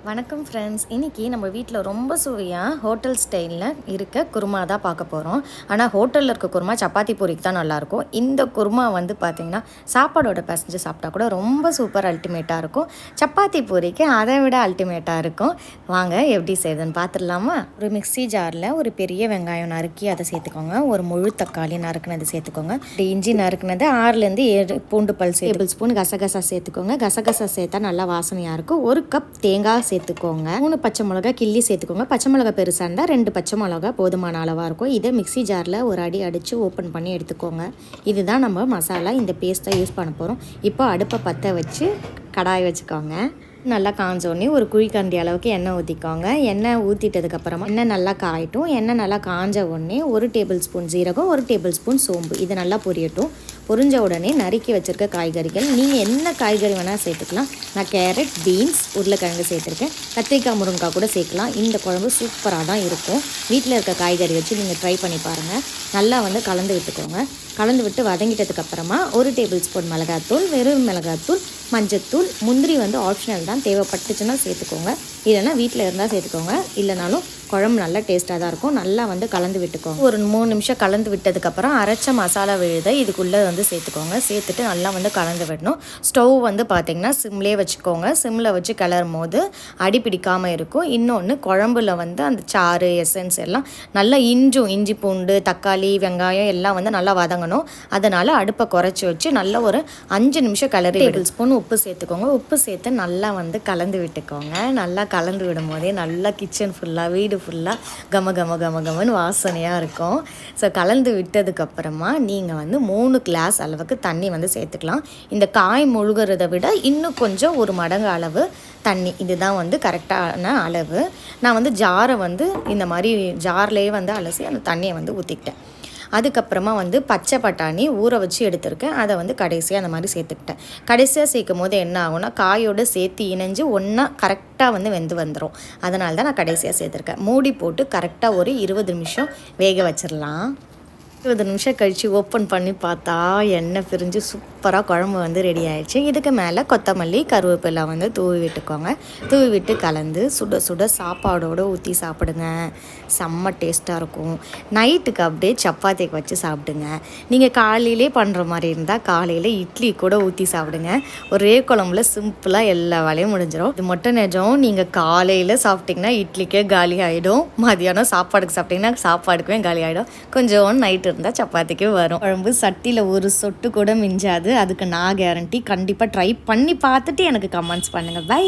வணக்கம் ஃப்ரெண்ட்ஸ். இன்றைக்கி நம்ம வீட்டில் ரொம்ப சுவையாக ஹோட்டல் ஸ்டைலில் இருக்க குருமா தான் பார்க்க போகிறோம். ஆனால் ஹோட்டலில் இருக்க குருமா சப்பாத்தி பூரிக்கு தான் நல்லாயிருக்கும். இந்த குருமா வந்து பார்த்திங்கன்னா சாப்பாடோட பிசைஞ்சு சாப்பிட்டா கூட ரொம்ப சூப்பர் அல்டிமேட்டாக இருக்கும். சப்பாத்தி பூரிக்கு அதை விட அல்டிமேட்டாக இருக்கும். வாங்க எப்படி செய்யுதுன்னு பார்த்துடலாமா? ஒரு மிக்ஸி ஜாரில் ஒரு பெரிய வெங்காயம் நறுக்கி அதை சேர்த்துக்கோங்க. ஒரு முழு தக்காளி நறுக்குனது சேர்த்துக்கோங்க. இஞ்சி நறுக்குனது 6லேருந்து 7 பூண்டு பல் டேபிள் ஸ்பூன் கசகசா சேர்த்துக்கோங்க. கசகசா சேர்த்தா நல்லா வாசனையாக இருக்கும். 1 கப் தேங்காய் சேர்த்துக்கோங்க. 3 பச்சை மிளகா கிள்ளி சேர்த்துக்கோங்க. பச்சை மிளகா பெருசாக இருந்தால் 2 பச்சை மிளகா போதுமான அளவாக இருக்கும். இதை மிக்ஸி ஜாரில் ஒரு அடி அடித்து ஓப்பன் பண்ணி எடுத்துக்கோங்க. இதுதான் நம்ம மசாலா, இந்த பேஸ்ட்டை யூஸ் பண்ண போகிறோம். இப்போ அடுப்பை பற்ற வச்சு கடாய் வச்சுக்கோங்க. நல்லா காஞ்சோடனே ஒரு குழிக்கரண்டி அளவுக்கு எண்ணெய் ஊற்றிக்கோங்க. எண்ணெய் ஊற்றிட்டதுக்கப்புறமா எண்ணெய் நல்லா காயட்டும். எண்ணெய் நல்லா காஞ்ச உடனே 1 டேபிள் ஸ்பூன் ஜீரகம், 1 டேபிள் ஸ்பூன் சோம்பு இது நல்லா பொரியட்டும். பொரிஞ்ச உடனே நறுக்கி வச்சுருக்க காய்கறிகள், நீங்கள் என்ன காய்கறி வேணால் சேர்த்துக்கலாம். நான் கேரட், பீன்ஸ், உருளைக்கிழங்கு சேர்த்துருக்கேன். கத்திரிக்காய், முருங்கைக்காய் கூட சேர்க்கலாம். இந்த குழம்பு சூப்பராக தான் இருக்கும். வீட்டில் இருக்க காய்கறி வச்சு நீங்கள் ட்ரை பண்ணி பாருங்கள். நல்லா கலந்து விட்டுக்கோங்க. கலந்து விட்டு வதங்கிட்டதுக்கப்புறமா 1 டேபிள் ஸ்பூன் மிளகாத்தூள், வெறும் மிளகாத்தூள், மஞ்சத்தூள், முந்திரி ஆப்ஷனல் தான், தேவைப்பட்டுச்சுன்னா சேர்த்துக்கோங்க. இல்லைனா வீட்டில் இருந்தால் சேர்த்துக்கோங்க. இல்லைனாலும் குழம்பு நல்லா டேஸ்ட்டாக தான் இருக்கும். நல்லா கலந்து விட்டுக்கோங்க. ஒரு 3 நிமிஷம் கலந்து விட்டதுக்கப்புறம் அரைச்ச மசாலா விழுதை இதுக்குள்ளே சேர்த்துக்கோங்க. சேர்த்துட்டு நல்லா கலந்து விடணும். ஸ்டவ் பார்த்திங்கன்னா சிம்லேயே வச்சுக்கோங்க. சிம்மில் வச்சு கிளறும் போது அடி பிடிக்காமல் இருக்கும். இன்னொன்று குழம்புல அந்த சாறு எசன்ஸ் எல்லாம் நல்லா இஞ்சி பூண்டு தக்காளி வெங்காயம் எல்லாம் நல்லா வதங்கணும். அதனால் அடுப்பை குறைச்சி வச்சு நல்லா ஒரு 5 நிமிஷம் கிளறி டேபிள் ஸ்பூன் உப்பு சேர்த்துக்கோங்க. உப்பு சேர்த்து நல்லா கலந்து விட்டுக்கோங்க. நல்லா கலந்து விடும் போதே நல்லா கிச்சன் ஃபுல்லாக வீடு ஃபுல்லாக கமன்னு வாசனையாக இருக்கும். ஸோ கலந்து விட்டதுக்கப்புறமா நீங்கள் 3 கிளாஸ் அளவுக்கு தண்ணி சேர்த்துக்கலாம். இந்த காய் முழுகிறத விட இன்னும் கொஞ்சம் 1 மடங்கு அளவு தண்ணி, இதுதான் கரெக்டான அளவு. நான் ஜாரை இந்த மாதிரி ஜார்லேயே அலசி அந்த தண்ணியை ஊற்றிக்கிட்டேன். அதுக்கப்புறமா பச்சை பட்டாணி ஊற வச்சு எடுத்திருக்கேன். அதை கடைசியாக அந்த மாதிரி சேர்த்துக்கிட்டேன். கடைசியாக சேர்க்கும் போது என்ன ஆகும்னா காயோடு சேர்த்து இணைஞ்சு ஒன்றா கரெக்டாக வெந்து வந்துடும். அதனால தான் நான் கடைசியாக சேர்த்துருக்கேன். மூடி போட்டு கரெக்டாக ஒரு 20 நிமிஷம் வேக வச்சிடலாம். 20 நிமிஷம் கழித்து ஓப்பன் பண்ணி பார்த்தா எண்ணெய் பிரிஞ்சு சூப்பராக குழம்பு ரெடி ஆகிடுச்சு. இதுக்கு மேலே கொத்தமல்லி கருவேப்பிலை தூவி விட்டுக்கோங்க. தூவி விட்டு கலந்து சுட சுட சாப்பாடோடு ஊற்றி சாப்பிடுங்க. செம்ம டேஸ்ட்டாக இருக்கும். நைட்டுக்கு அப்படியே சப்பாத்திக்கு வச்சு சாப்பிடுங்க. நீங்கள் காலையிலே பண்ணுற மாதிரி இருந்தால் காலையில் இட்லி கூட ஊற்றி சாப்பிடுங்க. ஒரே குழம்புல சிம்பிளாக எல்லா வேலையும் முடிஞ்சிடும். இது மட்டும் நிஜம். நீங்கள் காலையில் சாப்பிட்டிங்கன்னா இட்லிக்கே காலி ஆகிடும். மதியானம் சாப்பாடுக்கு சாப்பிட்டிங்கன்னா சாப்பாடுக்குமே காலி ஆகிடும். கொஞ்சம் நைட்டு இருந்தால் சப்பாத்திக்கு வரும். குழம்பு சட்டியில் ஒரு சொட்டு கூட மிஞ்சாது. அதுக்கு நான் கேரண்டி. கண்டிப்பாக ட்ரை பண்ணி பார்த்துட்டு எனக்கு கமெண்ட்ஸ் பண்ணுங்கள். பை.